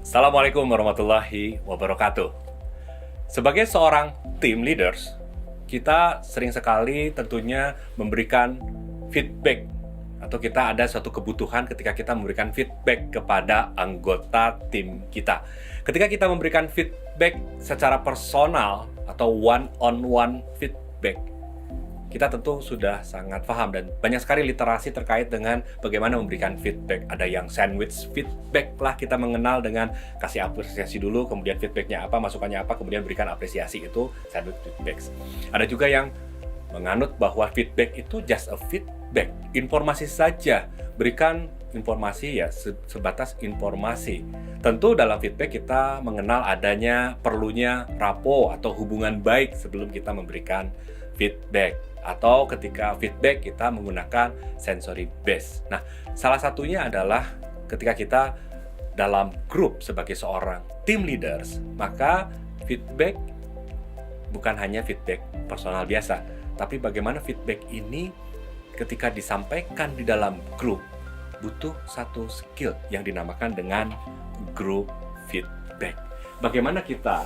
Assalamualaikum warahmatullahi wabarakatuh. Sebagai seorang team leaders, kita sering sekali tentunya memberikan feedback atau kita ada suatu kebutuhan ketika kita memberikan feedback kepada anggota tim kita. Ketika kita memberikan feedback secara personal atau one-on-one feedback, kita tentu sudah sangat paham dan banyak sekali literasi terkait dengan bagaimana memberikan feedback. Ada yang sandwich feedback lah, kita mengenal dengan kasih apresiasi dulu, kemudian feedbacknya apa, masukannya apa, kemudian berikan apresiasi, itu sandwich feedback. Ada juga yang menganut bahwa feedback itu just a feedback, informasi saja, berikan informasi ya sebatas informasi. Tentu dalam feedback kita mengenal adanya perlunya rapport atau hubungan baik sebelum kita memberikan feedback. Atau ketika feedback kita menggunakan sensory based. Nah, salah satunya adalah ketika kita dalam grup sebagai seorang team leaders, maka feedback bukan hanya feedback personal biasa, tapi bagaimana feedback ini ketika disampaikan di dalam grup butuh satu skill yang dinamakan dengan group feedback. Bagaimana kita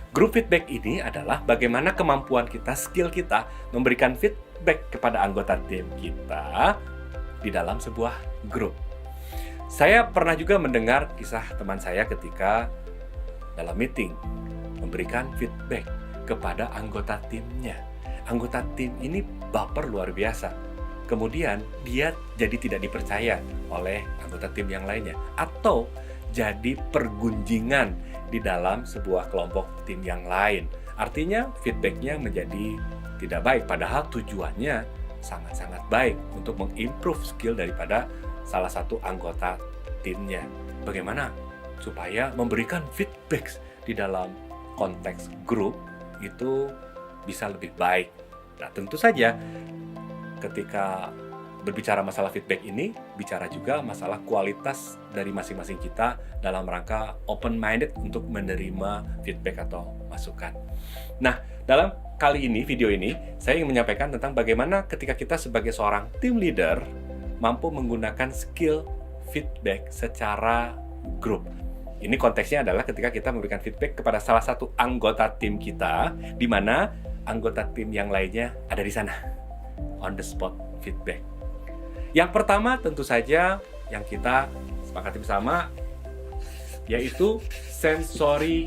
Group feedback ini adalah bagaimana kemampuan kita, skill kita memberikan feedback kepada anggota tim kita di dalam sebuah grup. Saya pernah juga mendengar kisah teman saya ketika dalam meeting memberikan feedback kepada anggota timnya. Anggota tim ini baper luar biasa. Kemudian dia jadi tidak dipercaya oleh anggota tim yang lainnya atau jadi pergunjingan di dalam sebuah kelompok tim yang lain. Artinya feedbacknya menjadi tidak baik, padahal tujuannya sangat-sangat baik untuk mengimprove skill daripada salah satu anggota timnya. Bagaimana supaya memberikan feedback di dalam konteks grup itu bisa lebih baik. Nah, tentu saja ketika berbicara masalah feedback ini, bicara juga masalah kualitas dari masing-masing kita dalam rangka open-minded untuk menerima feedback atau masukan. Nah, dalam kali ini, video ini, saya ingin menyampaikan tentang bagaimana ketika kita sebagai seorang team leader mampu menggunakan skill feedback secara grup. Ini konteksnya adalah ketika kita memberikan feedback kepada salah satu anggota tim kita, di mana anggota tim yang lainnya ada di sana. On the spot feedback. Yang pertama tentu saja yang kita sepakati bersama yaitu sensory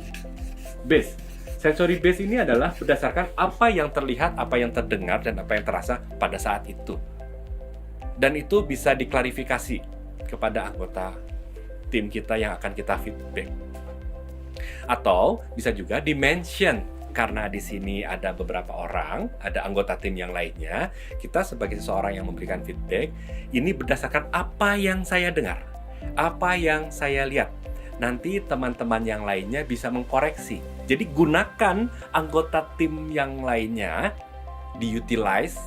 based. Sensory based ini adalah berdasarkan apa yang terlihat, apa yang terdengar, dan apa yang terasa pada saat itu. Dan itu bisa diklarifikasi kepada anggota tim kita yang akan kita feedback. Atau bisa juga di-mention. Karena di sini ada beberapa orang, ada anggota tim yang lainnya, kita sebagai seseorang yang memberikan feedback, ini berdasarkan apa yang saya dengar, apa yang saya lihat. Nanti teman-teman yang lainnya bisa mengkoreksi. Jadi gunakan anggota tim yang lainnya, diutilize,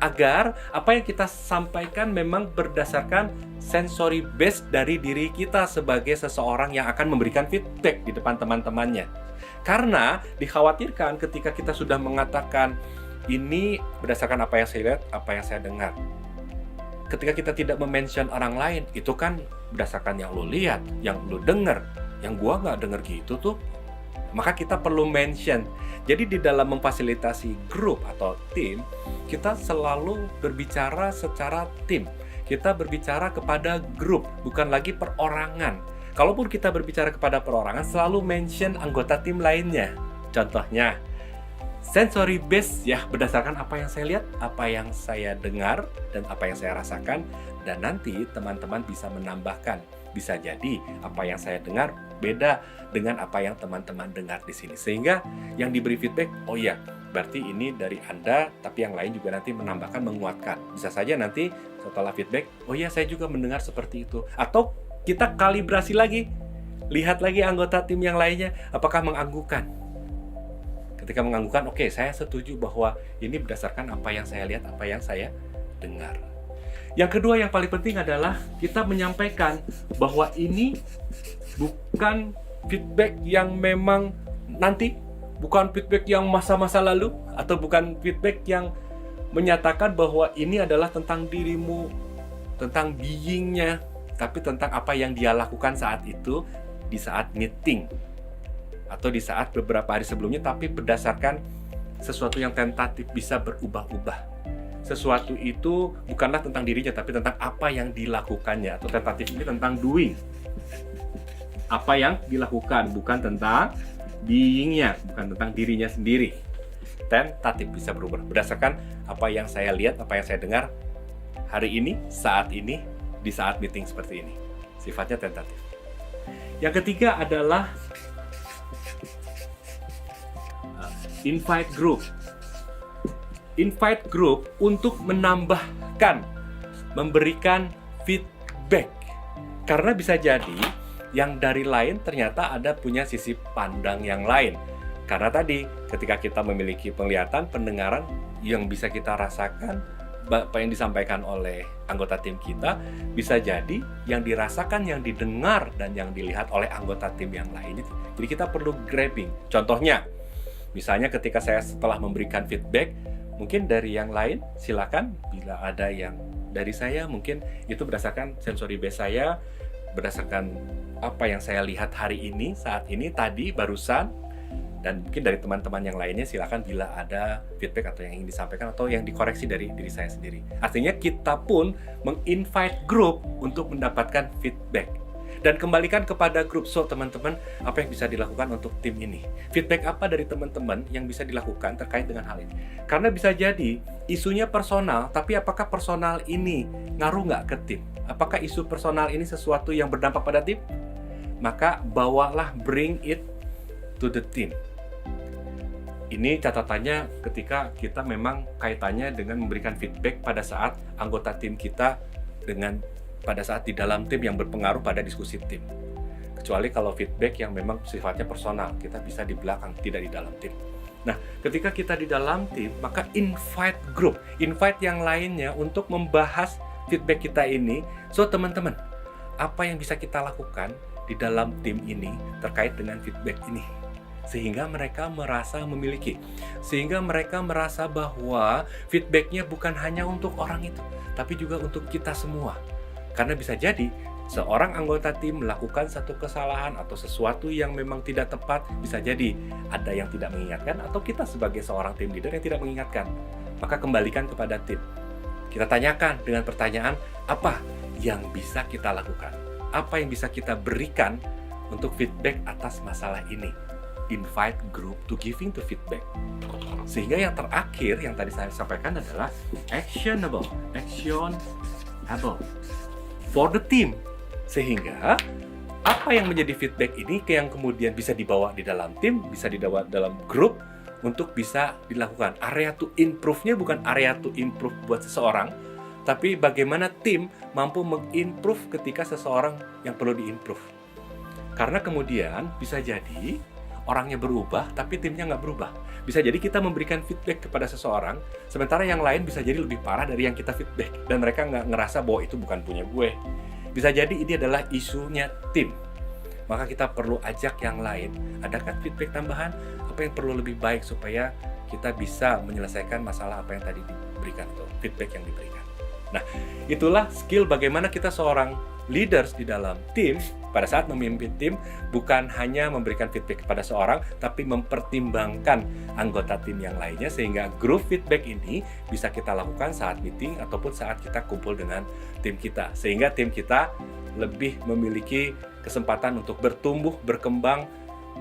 agar apa yang kita sampaikan memang berdasarkan sensory based dari diri kita sebagai seseorang yang akan memberikan feedback di depan teman-temannya. Karena dikhawatirkan ketika kita sudah mengatakan ini berdasarkan apa yang saya lihat, apa yang saya dengar. Ketika kita tidak mention orang lain, itu kan berdasarkan yang lu lihat, yang lu dengar, yang gua nggak dengar gitu tuh. Maka kita perlu mention. Jadi di dalam memfasilitasi grup atau tim, kita selalu berbicara secara tim. Kita berbicara kepada grup, bukan lagi perorangan. Kalaupun kita berbicara kepada perorangan, selalu mention anggota tim lainnya. Contohnya, sensory based ya, berdasarkan apa yang saya lihat, apa yang saya dengar, dan apa yang saya rasakan. Dan nanti teman-teman bisa menambahkan. Bisa jadi apa yang saya dengar beda dengan apa yang teman-teman dengar di sini. Sehingga yang diberi feedback, oh iya, berarti ini dari Anda, tapi yang lain juga nanti menambahkan, menguatkan. Bisa saja nanti setelah feedback, oh iya saya juga mendengar seperti itu. Atau kita kalibrasi lagi, lihat lagi anggota tim yang lainnya, apakah menganggukkan. Ketika menganggukkan, oke, saya setuju bahwa ini berdasarkan apa yang saya lihat, apa yang saya dengar. Yang kedua yang paling penting adalah kita menyampaikan bahwa ini bukan feedback yang memang nanti, bukan feedback yang masa-masa lalu, atau bukan feedback yang menyatakan bahwa ini adalah tentang dirimu tentang being-nya, tapi tentang apa yang dia lakukan saat itu, di saat meeting, atau di saat beberapa hari sebelumnya, tapi berdasarkan sesuatu yang tentatif bisa berubah-ubah. Sesuatu itu bukanlah tentang dirinya, tapi tentang apa yang dilakukannya, atau tentatif ini tentang doing. Apa yang dilakukan, bukan tentang being-nya, bukan tentang dirinya sendiri. Tentatif bisa berubah berdasarkan apa yang saya lihat, apa yang saya dengar hari ini, di saat meeting seperti ini. Sifatnya tentatif. Yang ketiga adalah invite group. Invite group untuk menambahkan, memberikan feedback. Karena bisa jadi yang dari lain ternyata ada punya sisi pandang yang lain. Karena tadi ketika kita memiliki penglihatan, pendengaran yang bisa kita rasakan, apa yang disampaikan oleh anggota tim kita, bisa jadi yang dirasakan, yang didengar, dan yang dilihat oleh anggota tim yang lain itu. Jadi kita perlu grabbing. Contohnya, misalnya ketika saya setelah memberikan feedback, mungkin dari yang lain silakan, bila ada yang dari saya mungkin itu berdasarkan sensory base saya, berdasarkan apa yang saya lihat hari ini, saat ini, tadi, barusan, dan mungkin dari teman-teman yang lainnya silakan bila ada feedback atau yang ingin disampaikan atau yang dikoreksi dari diri saya sendiri. Artinya kita pun meng-invite group untuk mendapatkan feedback. Dan kembalikan kepada grup. So, teman-teman, apa yang bisa dilakukan untuk tim ini? Feedback apa dari teman-teman yang bisa dilakukan terkait dengan hal ini? Karena bisa jadi isunya personal, tapi apakah personal ini ngaruh nggak ke tim? Apakah isu personal ini sesuatu yang berdampak pada tim? Maka bawalah, bring it to the team. Ini catatannya ketika kita memang kaitannya dengan memberikan feedback pada saat anggota tim kita pada saat di dalam tim yang berpengaruh pada diskusi tim. Kecuali kalau feedback yang memang sifatnya personal, kita bisa di belakang, tidak di dalam tim. Nah, ketika kita di dalam tim, maka invite group, invite yang lainnya untuk membahas feedback kita ini. So, teman-teman, apa yang bisa kita lakukan di dalam tim ini terkait dengan feedback ini? Sehingga mereka merasa memiliki, sehingga mereka merasa bahwa feedbacknya bukan hanya untuk orang itu, tapi juga untuk kita semua. Karena bisa jadi seorang anggota tim melakukan satu kesalahan atau sesuatu yang memang tidak tepat, bisa jadi ada yang tidak mengingatkan atau kita sebagai seorang tim leader yang tidak mengingatkan. Maka kembalikan kepada tim. Kita tanyakan dengan pertanyaan, apa yang bisa kita lakukan? Apa yang bisa kita berikan untuk feedback atas masalah ini? Invite group to giving to feedback. Sehingga yang terakhir yang tadi saya sampaikan adalah actionable for the team. Sehingga apa yang menjadi feedback ini yang kemudian bisa dibawa di dalam tim, bisa dibawa dalam grup untuk bisa dilakukan. Area to improve-nya bukan area to improve buat seseorang, tapi bagaimana tim mampu mengimprove ketika seseorang yang perlu diimprove. Karena kemudian bisa jadi orangnya berubah, tapi timnya nggak berubah. Bisa jadi kita memberikan feedback kepada seseorang, sementara yang lain bisa jadi lebih parah dari yang kita feedback. Dan mereka nggak ngerasa bahwa itu bukan punya gue. Bisa jadi ini adalah isunya tim. Maka kita perlu ajak yang lain. Adakah feedback tambahan? Apa yang perlu lebih baik supaya kita bisa menyelesaikan masalah apa yang tadi diberikan, atau feedback yang diberikan. Nah, itulah skill bagaimana kita seorang leaders di dalam tim, pada saat memimpin tim, bukan hanya memberikan feedback kepada seorang, tapi mempertimbangkan anggota tim yang lainnya, sehingga group feedback ini bisa kita lakukan saat meeting ataupun saat kita kumpul dengan tim kita, sehingga tim kita lebih memiliki kesempatan untuk bertumbuh, berkembang,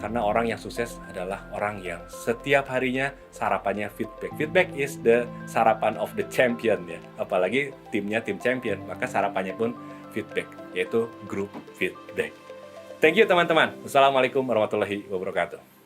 karena orang yang sukses adalah orang yang setiap harinya sarapannya feedback. Feedback is the sarapan of the champion ya. Apalagi timnya tim champion, maka sarapannya pun feedback, yaitu group feedback. Thank you teman-teman. Wassalamualaikum warahmatullahi wabarakatuh.